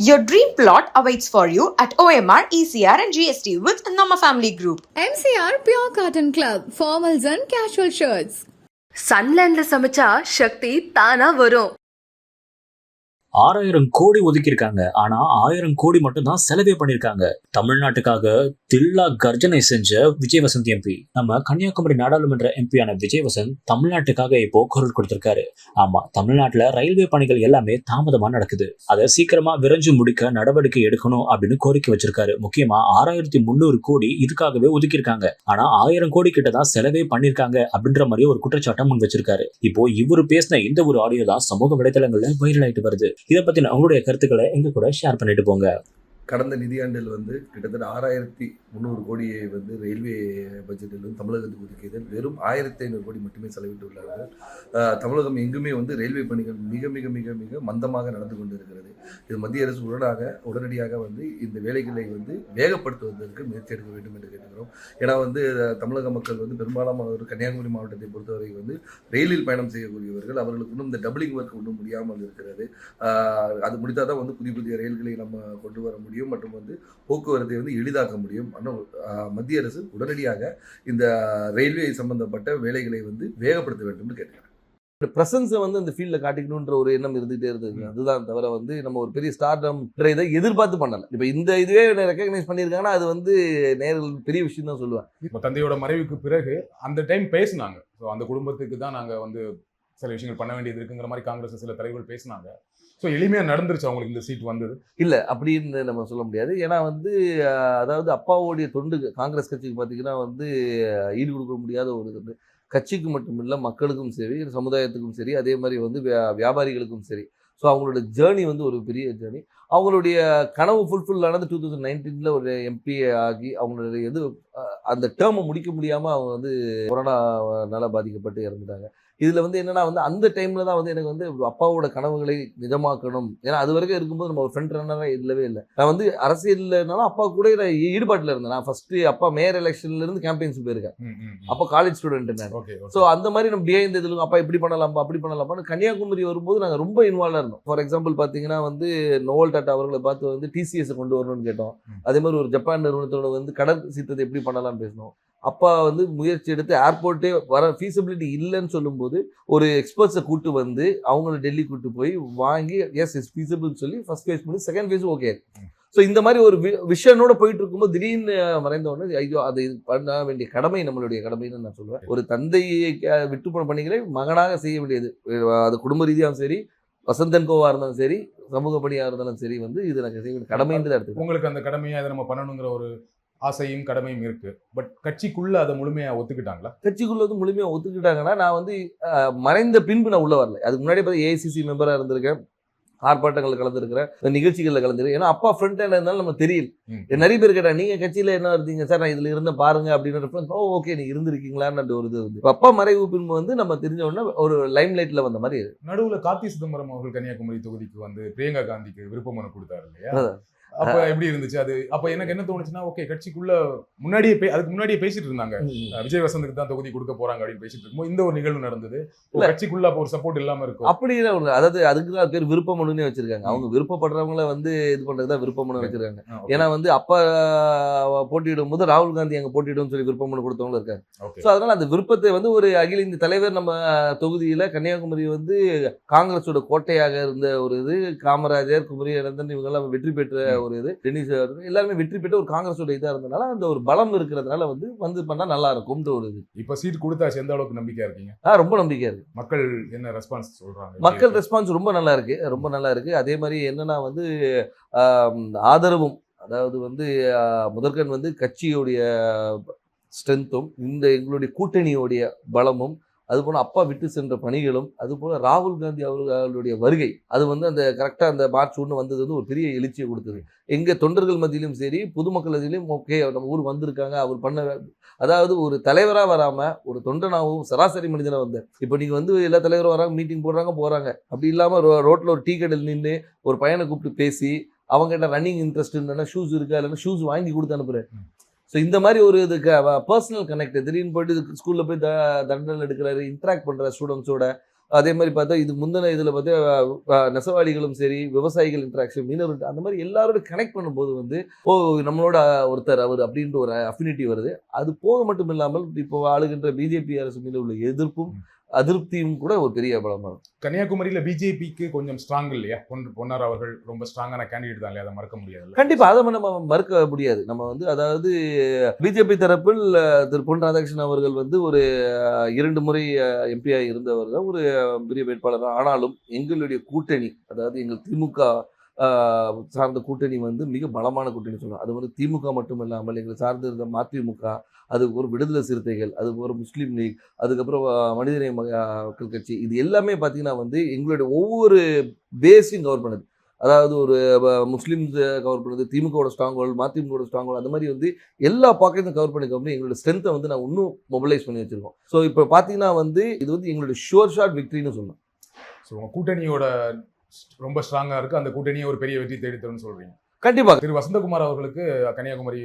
Your dream plot awaits for you at OMR, ECR and GST with Nama Family Group. MCR Pure Cotton Club, formals and casual shirts. சன்லேண்ட்ல சமைச்சா சக்தி தானா வரும். 6000 கோடி ஒதுக்கியிருக்காங்க. ஆனா 1000 கோடி மட்டும் தான் செலவே பண்ணிருக்காங்க. தமிழ்நாட்டுக்காக தில்லா கர்ஜனை செஞ்ச விஜய் வசந்த் எம்பி, நம்ம கன்னியாகுமரி நாடாளுமன்ற எம்பியான விஜய் வசந்த் தமிழ்நாட்டுக்காக இப்போ குரல் கொடுத்திருக்காரு. ஆமா, தமிழ்நாட்டுல ரயில்வே பணிகள் எல்லாமே தாமதமா நடக்குது. அதை சீக்கிரமா விரைஞ்சு முடிக்க நடவடிக்கை எடுக்கணும் அப்படின்னு கோரிக்கை வச்சிருக்காரு. முக்கியமா 6300 கோடி இதுக்காகவே ஒதுக்கியிருக்காங்க. ஆனா 1000 கோடி கிட்ட தான் செலவே பண்ணிருக்காங்க அப்படின்ற மாதிரி ஒரு குற்றச்சாட்டை முன் வச்சிருக்காரு. இப்போ இவரு பேசின இந்த ஒரு ஆடியோ தான் சமூக வலைதளங்கள்ல வைரல் ஆயிட்டு வருது. இதை பத்தின உங்களுடைய கருத்துக்களை எங்க கூட ஷேர் பண்ணிட்டு போங்க. கடந்த நிதியாண்டில் கிட்டத்தட்ட 6300 கோடியை ரயில்வே பட்ஜெட்டில் தமிழகத்துக்கு ஒதுக்கியதில் வெறும் 1500 கோடி மட்டுமே செலவிட்டுள்ளார்கள். தமிழகம் எங்குமே ரயில்வே பணிகள் மிக மிக மிக மிக மந்தமாக நடந்து கொண்டு இருக்கிறது. இது மத்திய அரசு உடனடியாக இந்த வேலைகளை வேகப்படுத்துவதற்கு முயற்சி எடுக்க வேண்டும் என்று கேட்டுக்கிறோம். ஏன்னா தமிழக மக்கள் பெரும்பாலான ஒரு கன்னியாகுமரி மாவட்டத்தை பொறுத்தவரை ரயிலில் பயணம் செய்யக்கூடியவர்கள். அவர்களுக்கு இன்னும் இந்த டபுளிங் ஒர்க் ஒன்றும் முடியாமல் இருக்கிறது. அது முடித்தால் தான் புதிய புதிய ரயில்களை நம்ம கொண்டு வர முடியும் மற்றும் போக்குவரத்தை எளிதாக்க முடியும். ஆனால் மத்திய அரசு உடனடியாக இந்த ரயில்வே சம்பந்தப்பட்ட வேலைகளை வேகப்படுத்த வேண்டும் கேட்கிறேன். பிரசன்ஸை இந்த ஃபீல்டில் காட்டிக்கணுன்ற ஒரு எண்ணம் இருந்துகிட்டே இருந்தது. அதுதான் தவிர நம்ம ஒரு பெரிய ஸ்டார்டம் இதை எதிர்பார்த்து பண்ணலை. இப்போ இந்த இதுவே ரெக்கக்னைஸ் பண்ணியிருக்காங்கன்னா அது நேரில் பெரிய விஷயம் தான் சொல்லுவேன். இப்போ தந்தையோட மறைவுக்கு பிறகு அந்த டைம் பேசினாங்க. ஸோ அந்த குடும்பத்துக்கு தான் நாங்கள் சில விஷயங்கள் பண்ண வேண்டியது இருக்குங்கிற மாதிரி காங்கிரஸ் சில தலைவர்கள் பேசினாங்க. ஸோ எளிமையாக நடந்துருச்சு அவங்களுக்கு இந்த சீட் வந்தது இல்லை அப்படின்னு நம்ம சொல்ல முடியாது. ஏன்னா அதாவது அப்பாவோடைய தொண்டு காங்கிரஸ் கட்சிக்கு பார்த்தீங்கன்னா ஈடு கொடுக்க முடியாத ஒரு கட்சிக்கு மட்டும் இல்லை, மக்களுக்கும் சரி, சமுதாயத்துக்கும் சரி, அதே மாதிரி வியாபாரிகளுக்கும் சரி. ஸோ அவங்களோட ஜேர்னி ஒரு பெரிய ஜேர்னி. அவங்களுடைய கனவு ஃபுல்ஃபில் ஆனது 2019 ஒரு எம்பி ஆகி அவங்களுடைய அந்த டேர்மை முடிக்க முடியாமல் அவங்க கொரோனாவால் பாதிக்கப்பட்டு இறந்துட்டாங்க. இதில் என்னன்னா அந்த டைமில் தான் எனக்கு அப்பாவோட கனவுகளை நிஜமாக்கணும். ஏன்னா அது வரைக்கும் இருக்கும்போது நம்ம ஒரு ஃப்ரண்ட் ரன்னராக இல்லவே இல்லை. நான் அரசியல்னாலும் அப்பா கூட ஈடுபாட்டில் இருந்தேன். நான் ஃபர்ஸ்ட் அப்பா மேயர் எலெக்ஷன்லேருந்து கேம்பெயின்ஸ் போயிருக்கேன். அப்போ காலேஜ் ஸ்டூடெண்ட் நான். ஸோ அந்த மாதிரி நம்ம பிஹைண்ட் இதில் அப்பா இப்படி பண்ணலாம்ப்பா அப்படி பண்ணலாம்ப்பான்னு கன்னியாகுமரி வரும்போது நாங்கள் ரொம்ப இன்வால்வாக இருந்தோம். ஃபார் எக்ஸாம்பிள் பார்த்தீங்கன்னா நோவல் டாட்டா அவர்களை பார்த்து டிசிஎஸ் கொண்டு வரணும்னு கேட்டோம். அதே மாதிரி ஒரு ஜப்பான் நிறுவனத்தோட கடல் சீற்றத்தை எப்படி பண்ணலாம்னு பேசணும். அப்பா முயற்சி எடுத்து ஏர்போர்ட்டே வர ஃபீஸிபிலிட்டி இல்லைன்னு சொல்லும்போது ஒரு எக்ஸ்பர்ட்ஸை கூட்டு அவங்கள டெல்லி கூட்டு போய் வாங்கி எஸ் இஸ் ஃபீஸிபிள்னு சொல்லி ஃபர்ஸ்ட் ஃபேஸ் பண்ணி செகண்ட் ஃபேஸும் ஓகே. ஸோ இந்த மாதிரி ஒரு விஷனோட போயிட்டு இருக்கும்போது திடீர்னு மறைந்த உடனே ஐயோ அது பண்ண வேண்டிய கடமை நம்மளுடைய கடமைன்னு நான் சொல்லுவேன். ஒரு தந்தையை விட்டு போன பணிகளை மகனாக செய்ய வேண்டியது. அது குடும்ப ரீதியாகவும் சரி, வசந்தன் கோவா இருந்தாலும் சரி, சமூக பணியாக இருந்தாலும் சரி இது எனக்கு செய்ய வேண்டிய கடமைன்னு தான் எடுத்து உங்களுக்கு அந்த கடமையை அதை நம்ம பண்ணணுங்கிற ஒரு ஆசையும் கடமையும் இருக்கு. பட் கட்சிக்குள்ள அதை முழுமையா ஒத்துக்கிட்டாங்களா? கட்சிக்குள்ள முழுமையா ஒத்துக்கிட்டாங்கன்னா நான் மறைந்த பின்பு நான் உள்ள வரல. அதுக்கு முன்னாடி ஏஐசிசி மெம்பரா இருந்திருக்கேன், ஆர்ப்பாட்டங்கள் கலந்துருக்கிறேன், நிகழ்ச்சிகளில் கலந்துருக்கேன். ஏன்னா அப்பா ஃப்ரண்ட் ஹேண்ட் இருந்தாலும் நம்ம தெரியல. நிறைய பேர் கேட்டாங்க நீங்க கட்சியில என்ன இருந்தீங்க சார், நான் இதுல இருந்த பாருங்க அப்படின்னு. ஓகே நீ இருந்திருக்கீங்களான்னு ஒரு இது அப்பா மறைவு பின்பு நம்ம தெரிஞ்ச உடனே ஒரு லைம் லைட்ல வந்த மாதிரி. நடுவுல கார்த்தி சிதம்பரம் அவர்கள் கன்னியாகுமரி தொகுதிக்கு பிரியங்கா காந்திக்கு விருப்ப மனு கொடுத்தாரு இல்லையா? அப்ப எப்படி இருந்துச்சு அது? அப்ப எனக்கு என்ன தோணுச்சுன்னா, ஓகே கட்சிக்குள்ள அதுக்கு முன்னாடியே பேசிட்டு இருந்தாங்க, விஜய் வசந்துக்கு தான் தொகுதி கொடுக்க போறாங்க அப்படின்னு பேசிட்டு இருக்கும்போது இந்த ஒரு நிகழ்வு நடந்தது. கட்சிக்குள்ள அப்ப ஒரு சப்போர்ட் இல்லாம இருக்கும் அப்படி இல்லை. அதாவது அதுக்குதான் பேர் விருப்ப மனுன்னு வச்சிருக்காங்க. அவங்க விருப்பப்படுறவங்கள இது பண்றதுதான் விருப்ப மனு வச்சிருக்காங்க. ஏன்னா அப்பா போட்டியிடும் போது ராகுல் காந்தி அங்க போட்டியிடும் சொல்லி விருப்ப மனு கொடுத்தவங்களும் இருக்காங்க. ஸோ அதனால அந்த விருப்பத்தை ஒரு அகில இந்திய தலைவர் நம்ம தொகுதியில கன்னியாகுமரி காங்கிரஸோட கோட்டையாக இருந்த ஒரு காமராஜர், குமரி அனந்தன் இவங்க எல்லாம் வெற்றி பெற்ற ஒரு டென்னிஸ் எல்லாருமே வெற்றி பெற்ற ஒரு காங்கிரஸோட இதா இருந்தனால அந்த ஒரு பலம் இருக்கிறதுனால பண்ணா நல்லா இருக்கும்ன்ற ஒரு இது. இப்ப சீட் கொடுத்தாச்சு, எந்த அளவுக்கு நம்பிக்கையா இருக்கீங்க? ரொம்ப நம்பிக்கையா இருக்கு. மக்கள் என்ன ரெஸ்பான்ஸ் சொல்றாங்க? மக்கள் ரெஸ்பான்ஸ் ரொம்ப நல்லா இருக்கு, ரொம்ப நல்லா இருக்கு. அதே மாதிரி என்னன்னா ஆதரவும், அதாவது முதற்கண் கட்சியோடைய ஸ்ட்ரென்த்தும் எங்களுடைய கூட்டணியோடைய பலமும், அதுபோல் அப்பா விட்டு சென்ற பணிகளும், அதுபோல் ராகுல் காந்தி அவர்களுடைய வருகை அது அந்த கரெக்டாக அந்த மார்ச் 1 வந்தது ஒரு பெரிய எழுச்சியை கொடுத்தது. எங்கள் தொண்டர்கள் மத்தியிலும் சரி, பொதுமக்கள் மத்தியிலும் ஓகே நம்ம ஊர் வந்திருக்காங்க, அவர் பண்ண அதாவது ஒரு தலைவராக வராமல் ஒரு தொண்டனாகவும் சராசரி மனிதனாக வந்தார். இப்போ நீங்கள் எல்லா தலைவரும் வராங்க, மீட்டிங் போடுறாங்க, அப்படி இல்லாமல் ரோட்டில் ஒரு டீ கடையில் நின்று ஒரு பையனை கூப்பிட்டு பேசி அவங்ககிட்ட ரன்னிங் இன்ட்ரெஸ்ட் இல்லைன்னா ஷூஸ் இருக்கா இல்லைன்னா ஷூஸ் வாங்கி கொடுத்து அனுப்புகிறேன். ஸோ இந்த மாதிரி ஒரு இதுக்கு பர்சனல் கனெக்ட் திடீர்னு போயிட்டு ஸ்கூலில் போய் தண்டல் எடுக்கிறாரு, இன்ட்ராக்ட் பண்ணுற ஸ்டூடெண்ட்ஸோட. அதே மாதிரி பார்த்தா இது முந்தின இதில் பார்த்தா நெசவாளிகளும் சரி, விவசாயிகள் இன்ட்ராக்ஷன், மீனவர்கள், அந்த மாதிரி எல்லாரோட கனெக்ட் பண்ணும்போது வந்து நம்மளோட ஒருத்தர் அவர் அப்படின்ற ஒரு அஃபினிட்டி வருது. அது போக மட்டும் இல்லாமல் இப்போ ஆளுகின்ற பிஜேபி அரசு மீது உள்ள எதிர்ப்பும் அதிருப்தியும் கூட ஒரு பெரிய பலமாகும். கன்னியாகுமரியில பிஜேபிக்கு கொஞ்சம் ஸ்ட்ராங் இல்லையா? பொன்னார் அவர்கள் ரொம்ப ஸ்ட்ராங்கான கேண்டிடேட் தான் இல்லையா? அதை மறக்க முடியாது. கண்டிப்பா அதை நம்ம மறுக்க முடியாது. நம்ம வந்து அதாவது பிஜேபி தரப்பில் திரு பொன் ராதாகிருஷ்ணன் அவர்கள் வந்து ஒரு 2 முறை எம்பியா இருந்தவர் தான், ஒரு பெரிய வேட்பாளர். ஆனாலும் எங்களுடைய கூட்டணி, அதாவது எங்கள் திமுக சார்ந்த கூட்டணி வந்து மிக பலமான கூட்டணி சொல்லலாம். அது வந்து திமுக மட்டும் இல்லாமல் எங்களை சார்ந்து இருந்த மதிமுக, அதுக்கு ஒரு விடுதலை சிறுத்தைகள், அதுக்கு ஒரு முஸ்லீம் லீக், அதுக்கப்புறம் மனிதநேய மக்கள் கட்சி, இது எல்லாமே பார்த்தீங்கன்னா வந்து எங்களுடைய ஒவ்வொரு பேஸையும் கவர் பண்ணுது. அதாவது ஒரு முஸ்லீம்ஸ் கவர் பண்ணுது, திமுகவோட ஸ்ட்ராங் ஹோல்டு, மதிமுகவோட ஸ்ட்ராங் ஹோல்டு, அந்த மாதிரி வந்து எல்லா பாக்கெட்டும் கவர் பண்ணி எங்களோட ஸ்ட்ரென்த்தை வந்து நான் இன்னும் மொபிலைஸ் பண்ணி வச்சிருக்கோம். ஸோ இப்போ பார்த்தீங்கன்னா வந்து இது வந்து எங்களுடைய ஷோர் ஷாட் விக்டரின்னு சொல்லலாம். ஸோ உங்கள் கூட்டணியோட ரொம்ப ஸ்ட்ராங்காக இருக்குது, அந்த கூட்டணியை ஒரு பெரிய வெற்றி தேடித்தரும்னு சொல்கிறீங்க. கண்டிப்பாக திரு வசந்தகுமார் அவர்களுக்கு கன்னியாகுமரி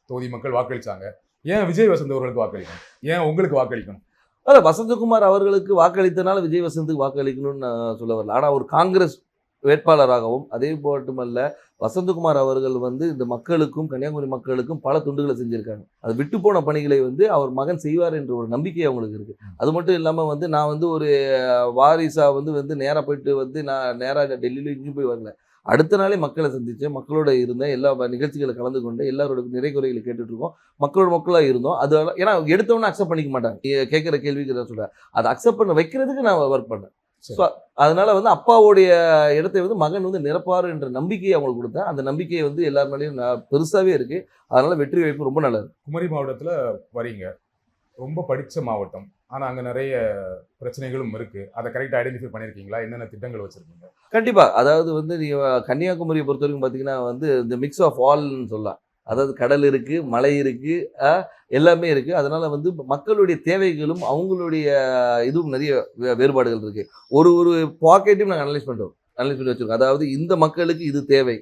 தொகுதி மக்கள் வாக்களித்தாங்க. ஏன் விஜய் வசந்த் அவர்களுக்கு வாக்களிக்கணும்? ஏன் உங்களுக்கு வாக்களிக்கணும்? அதான் வசந்தகுமார் அவர்களுக்கு வாக்களித்தனால விஜய் வசந்துக்கு வாக்களிக்கணும்னு நான் சொல்ல வரல. ஆனால் ஒரு காங்கிரஸ் வேட்பாளராகவும், அதே மட்டுமல்ல வசந்தகுமார் அவர்கள் வந்து இந்த மக்களுக்கும் கன்னியாகுமரி மக்களுக்கும் பல துண்டுகளை செஞ்சுருக்காங்க. அது விட்டு போன பணிகளை வந்து அவர் மகன் செய்வார் என்ற ஒரு நம்பிக்கை அவங்களுக்கு இருக்குது. அது மட்டும் இல்லாமல் வந்து நான் வந்து ஒரு வாரிசாக வந்து நேராக போயிட்டு வந்து நான் நேராக டெல்லியில் இங்கேயும் போய் வரல. அடுத்த நாளே மக்களை சந்தித்தேன், மக்களோட இருந்தேன், எல்லா நிகழ்ச்சிகளை கலந்து கொண்டு எல்லாரோட நிறை குறைகளை கேட்டுட்ருக்கோம், மக்களாக இருந்தோம். அது ஏன்னா எடுத்தவொன்னே அக்செப்ட் பண்ணிக்க மாட்டாங்க. கேட்குற கேள்விக்கு தான் சொல்கிறேன், அதை அக்செப்ட் பண்ண வைக்கிறதுக்கு நான் ஒர்க் பண்ணேன். ஸோ அதனால வந்து அப்பாவுடைய இடத்தை வந்து மகன் வந்து நிரப்பாரு என்ற நம்பிக்கையை அவங்களுக்கு கொடுத்தேன். அந்த நம்பிக்கையை வந்து எல்லார் மேலேயும் பெருசாகவே இருக்குது. அதனால வெற்றி வாய்ப்பு ரொம்ப நல்லது. குமரி மாவட்டத்தில் வரீங்க, ரொம்ப படித்த மாவட்டம், ஆனால் அங்கே நிறைய பிரச்சனைகளும் இருக்குது. அதை கரெக்டாக ஐடென்டிஃபை பண்ணியிருக்கீங்களா? என்னென்ன திட்டங்கள் வச்சுருக்கீங்க? கண்டிப்பாக. அதாவது வந்து நீங்கள் கன்னியாகுமரியை பொறுத்த வரைக்கும் பார்த்தீங்கன்னா வந்து இந்த மிக்ஸ் ஆஃப் ஆல்னு சொல்லலாம். அதாவது கடல் இருக்குது, மலை இருக்குது, எல்லாமே இருக்குது. அதனால் வந்து மக்களுடைய தேவைகளும் அவங்களுடைய இதுவும் நிறைய வேறுபாடுகள் இருக்குது. ஒரு பாக்கெட்டையும் நாங்கள் அனலைஸ் பண்ணி வச்சுருக்கோம். அதாவது இந்த மக்களுக்கு இது தேவை,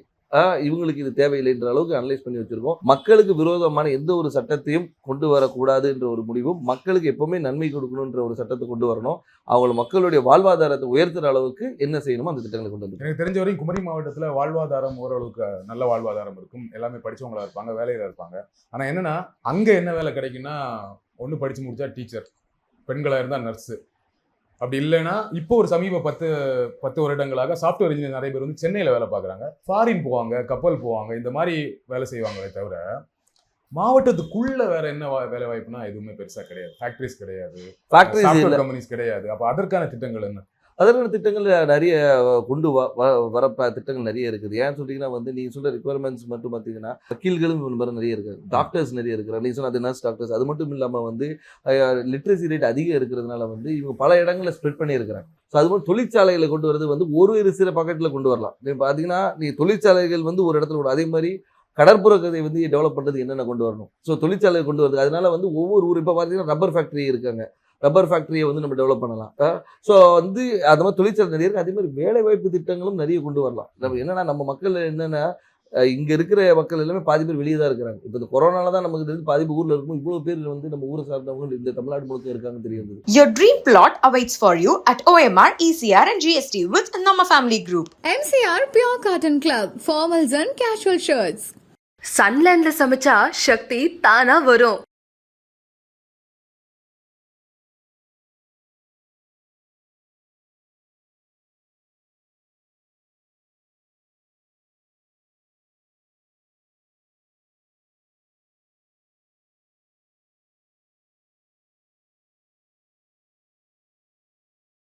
இவங்களுக்கு இது தேவையில்லைன்ற அளவுக்கு அனலைஸ் பண்ணி வச்சிருக்கோம். மக்களுக்கு விரோதமான எந்த ஒரு சட்டத்தையும் கொண்டு வரக்கூடாது என்ற ஒரு முடிவும், மக்களுக்கு எப்பவுமே நன்மை கொடுக்கணுன்ற ஒரு சட்டத்தை கொண்டு வரணும். அவங்க மக்களுடைய வாழ்வாதாரத்தை உயர்த்துற அளவுக்கு என்ன செய்யணுமோ அந்த திட்டங்களை கொண்டு வந்து. எனக்கு தெரிஞ்ச வரைக்கும் குமரி மாவட்டத்தில் வாழ்வாதாரம் ஓரளவுக்கு நல்ல வாழ்வாதாரம் இருக்கும். எல்லாமே படித்தவங்களா இருப்பாங்க, வேலையில் இருப்பாங்க. ஆனால் என்னன்னா அங்கே என்ன வேலை கிடைக்குன்னா, ஒன்று படித்து முடிச்சா டீச்சர், பெண்களாக இருந்தால் நர்ஸு, அப்படி இல்லைன்னா இப்போ ஒரு சமீப 10 வருடங்களாக சாஃப்ட்வேர் இன்ஜினியர் நிறைய பேர் வந்து சென்னையில் வேலை பார்க்குறாங்க, ஃபாரின் போவாங்க, கப்பல் போவாங்க, இந்த மாதிரி வேலை செய்வாங்களே தவிர மாவட்டத்துக்குள்ள வேற என்ன வேலை வாய்ப்புனா எதுவுமே பெருசா கிடையாது. ஃபேக்டரிஸ் கிடையாது, சாஃப்ட்வேர் கம்பெனிஸ் கிடையாது. அப்போ அதற்கான திட்டங்கள் என்ன? அதற்கான திட்டங்கள் நிறைய கொண்டு வர திட்டங்கள் நிறைய இருக்குது. ஏன்னு சொல்லிங்கன்னா வந்து நீங்கள் சொல்கிற ரிக்குவயர்மெண்ட்ஸ் மட்டும் பார்த்தீங்கன்னா வக்கீல்களும் நிறைய இருக்காது, டாக்டர்ஸ் நிறைய இருக்கிறாங்க. நீங்கள் சொன்ன அது நர்ஸ் டாக்டர்ஸ். அது மட்டும் இல்லாமல் வந்து லிட்ரஸி ரேட் அதிகம் இருக்கிறதுனால வந்து இவங்க பல இடங்களில் ஸ்ப்ரெட் பண்ணியிருக்கிறாங்க. ஸோ அது மாதிரி தொழிற்சாலைகளை கொண்டு வரது வந்து ஒரு சில பாக்கெட்டில் கொண்டு வரலாம். இப்போ பார்த்தீங்கன்னா நீங்கள் தொழிற்சாலைகள் வந்து ஒரு இடத்துல கூட, அதே மாதிரி கடற்புற கதை வந்து டெவலப் பண்ணுறது என்னென்ன கொண்டு வரணும். ஸோ தொழிற்சாலை கொண்டு வருது. அதனால வந்து ஒவ்வொரு ஊர் இப்போ பார்த்தீங்கன்னா ரப்பர் ஃபேக்ட்ரி இருக்காங்க, ரப்பர் ஃபேக்ட்ரியை வந்து நம்ம டெவலப் பண்ணலாம். ஸோ வந்து அது மாதிரி தொழிற்சாலை நிறைய இருக்குது. அதே மாதிரி வேலை வாய்ப்பு திட்டங்களும் நிறைய கொண்டு வரலாம். நம்ம என்னென்னா நம்ம மக்கள் என்னென்னா இங்கே இருக்கிற மக்கள் எல்லாமே பாதி பேர் வெளியே தான் இருக்கிறாங்க. இப்போ இந்த கொரோனால தான் நமக்கு தெரிஞ்சு பாதி பேர் ஊரில் இருக்கும். இவ்வளோ பேர் வந்து நம்ம ஊரை சார்ந்தவங்க இந்த தமிழ்நாடு முழுக்க இருக்காங்கன்னு தெரியுது. Your dream plot awaits for you at OMR, ECR and GST with Nama Family Group. MCR Pure Cotton Club, formals and casual shirts. சன்லேண்ட்ல சமைச்சா சக்தி தானா வரும்.